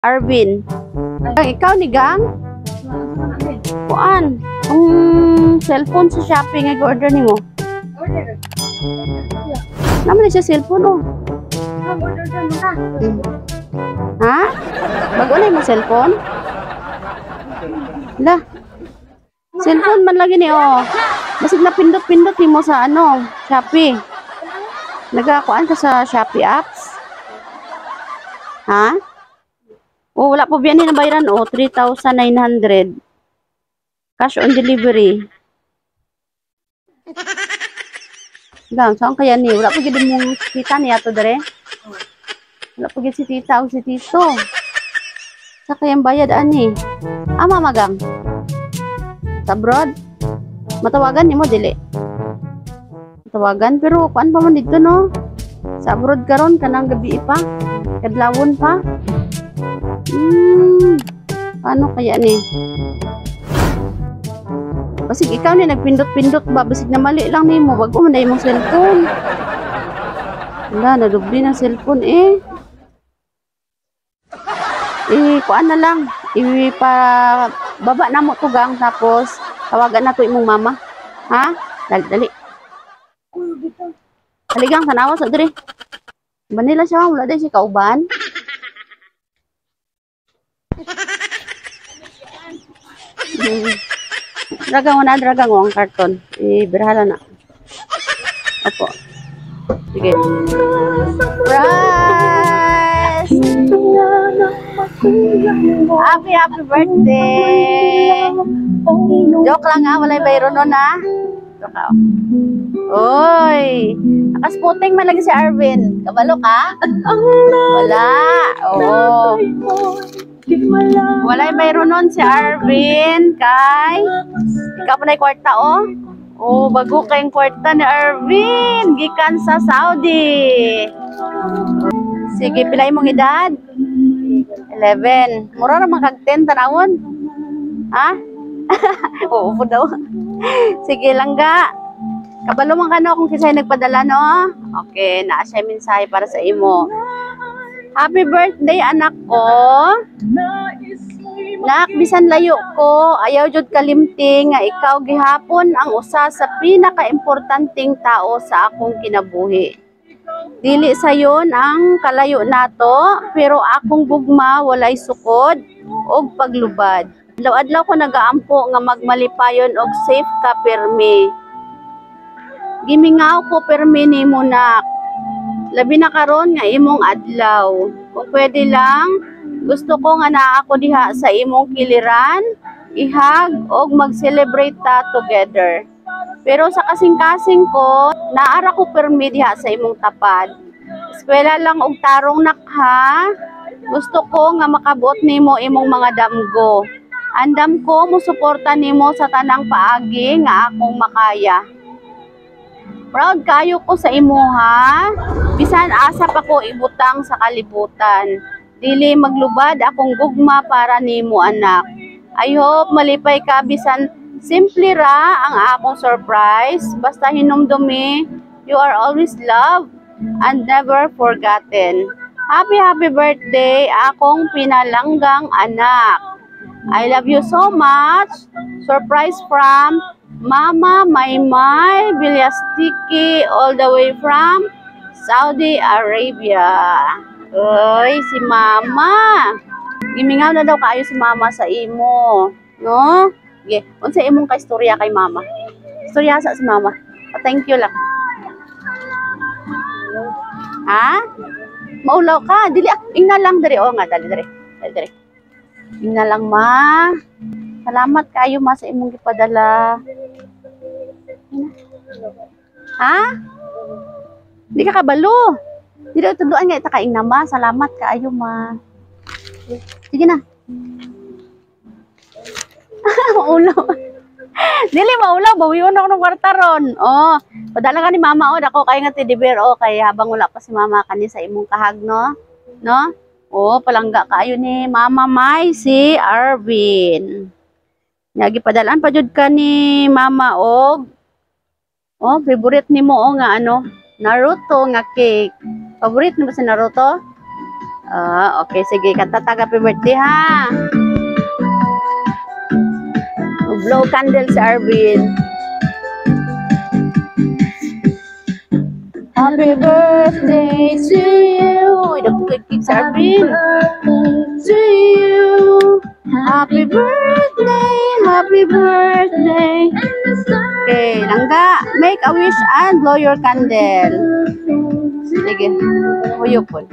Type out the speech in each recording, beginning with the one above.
Arvin. Ikaw ni Gang? Kuan? Cellphone sa Shopee nga order nimo. Order. Naman siya cellphone oh. Order mo ka. Ha? Bago na mo cellphone? Lah. Cellphone man lagi ni oh. Basig na pindot-pindot mo sa ano, Shopee. Nagakuan ka sa Shopee apps? Ha? Oh, wala po biyan na bayaran oh, 3,900. Cash on delivery. Gang, saan kaya ni? Wala po gid mong kita niya to dere. Wala po gid si tita o si tito. Sa kayang bayad ani? Ama magang. Sa abroad? Matawagan nimo dili. Matawagan pero kuan pa man dito no. Sa abroad karon kanang gabi pa. Kadlawon pa. Paano kaya ni? Basig ikaw ni nagpindot-pindot ba? Basig na mali lang ni mo. Bago man na imong cellphone. Wala, nadubli ng cellphone eh. Kuan na lang. Baba na mo tugang tapos tawagan na to imong mama. Ha? Dali, dali. Haligang, tanawa sa diri. Manila siya, wala din si kauban. Dragang mo ang karton. Berhala na. Opo. Sige. Surprise! Happy birthday! Joke lang ha, walay bayro nun ha. Joke ha. Oy! Nakasputing man lagi si Arvin. Kabalo ka? Wala. Oo. Walay mayroon nun si Arvin kay ikaw pa na yung kwarta oh. Oh, bago kayong kwarta ni Arvin gikan sa Saudi. Sige, pilay mong edad? 11. Mura naman kag 10 tanawon. Ha? Oo po daw. Sige lang ga. Kabalo man kano kung kisay nagpadala no? Okay, naa siya mensahe para sa imo. Happy birthday anak ko. Nak, bisan layo ko, ayaw jud kalimting nga ikaw gihapon ang usa sa pinaka-importanting tao sa akong kinabuhi. Dili sayon ang kalayo nato, pero akong gugma walay sukod og paglubad. Adlaw-adlaw ko nagaampo nga magmalipayon og safe ka permi. Gimingaw ko permi nimo nak. Labi na karon nga imong adlaw. Kung pwede lang, gusto ko nga naa ako diha sa imong kiliran, ihag og mag-celebrate ta together. Pero sa kasing-kasing ko, naara ko permi diha sa imong tapad. Eskwela lang og tarong nak ha. Gusto ko nga makabuot nimo imong mga damgo. Andam ko mo suporta nimo sa tanang paagi nga akong makaya. Proud kayo ko sa imo ha. Bisan asa pa ko ibutang sa kalibutan. Dili maglubad akong gugma para nimo anak. I hope malipay ka bisan simple ra ang akong surprise. Basta hinumdumi, you are always loved and never forgotten. Happy birthday akong pinalanggang anak. I love you so much. Surprise from Mama Maymay Bilyastiki all the way from Saudi Arabia. Oy, si Mama. Gimingaw na daw kaayo si Mama sa imo. No? Okay. Unsa imong kaistorya kay Mama? Istorya sa si Mama. Thank you lang. Ha? Maulaw ka. Dili, ingna lang dali. O nga, dali. Ingna lang, Ma. Salamat kayo, Ma, sa imong gipadala. Ha? Di ka kabalo. Di daw tuduan nga itakaing na, Ma. Salamat kayo, Ma. Sige na. Maulaw. Dili maulaw, bawiyon ako ng kwarta ron. Oh, padala ka ni Mama, oh, dako kay nga teddy bear, oh, kay habang wala pa si Mama kani sa imong kahag, no? No? Oh, palangga kayo ni Mama May si Arvin. Nyagi padalaan pa jud ka ni Mama og oh, favorite nimo oh, nga ano, Naruto nga cake. Favorite mo ba si Naruto? Okay, sige. Kanta tag happy birthday, ha? Blow candle si Arvin. Happy birthday to you. Ito po kay si Arvin. To you. Happy birthday. Happy birthday. Okay, langga. Make a wish and blow your candle. Sige. Huyo po.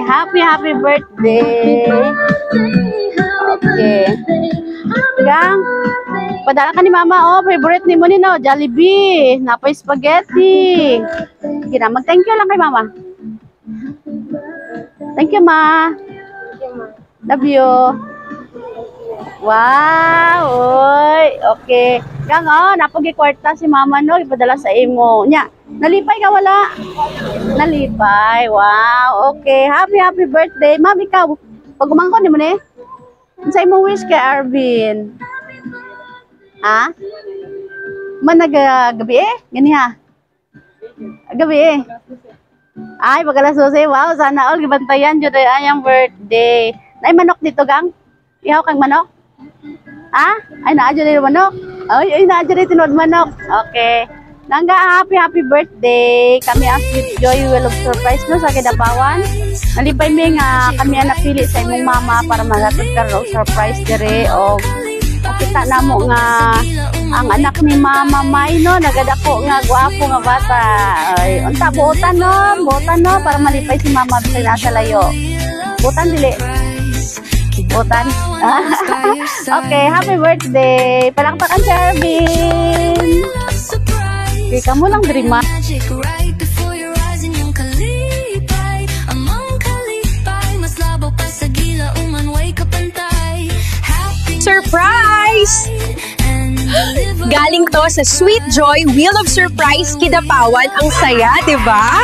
Happy birthday. Okay. Gang, padala ka ni Mama, favorite ni mo ni no, Jollibee, napay spaghetti. Sige na, mag-thank you lang kay Mama. Thank you, Ma. Love you. Wow, oy. Okay. Gang, napagi-kwarta si Mama no, ipadala sa imo. Nya, nalipay ka wala? Nalipay. Wow, okay. Happy birthday. Ma'am, ikaw, pag umangkon ni mo ni? Sa imo wish kay Arvin. Ha? Man gabi Gani ha? Gabi Ay, pagkalas susi. Wow, sana all gibantayan jud ayang birthday. Nay manok dito, gang? Ihaw kang manok? Ha? Ay, naadyo dito manok? Ay, naadyo dito tinod manok. Okay. Nangga, happy birthday. Kami ang Sweet Joy Will of Surprise no sa Kidapawan. Nalipay mi nga kami ang napili sa imong mama para magatod ka og surprise dire og nakita namo nga ang anak ni Mama May no nagadako nga gwapo nga bata. Ay, unta buotan no para malipay si Mama bisag nasa layo. Buotan dili. Buotan. Okay, happy birthday. Palakpakan si Arvin. Okay, kamu lang diri ma. Surprise! Galing to sa Sweet Joy Wheel of Surprise Kidapawan. Ang saya, 'di ba?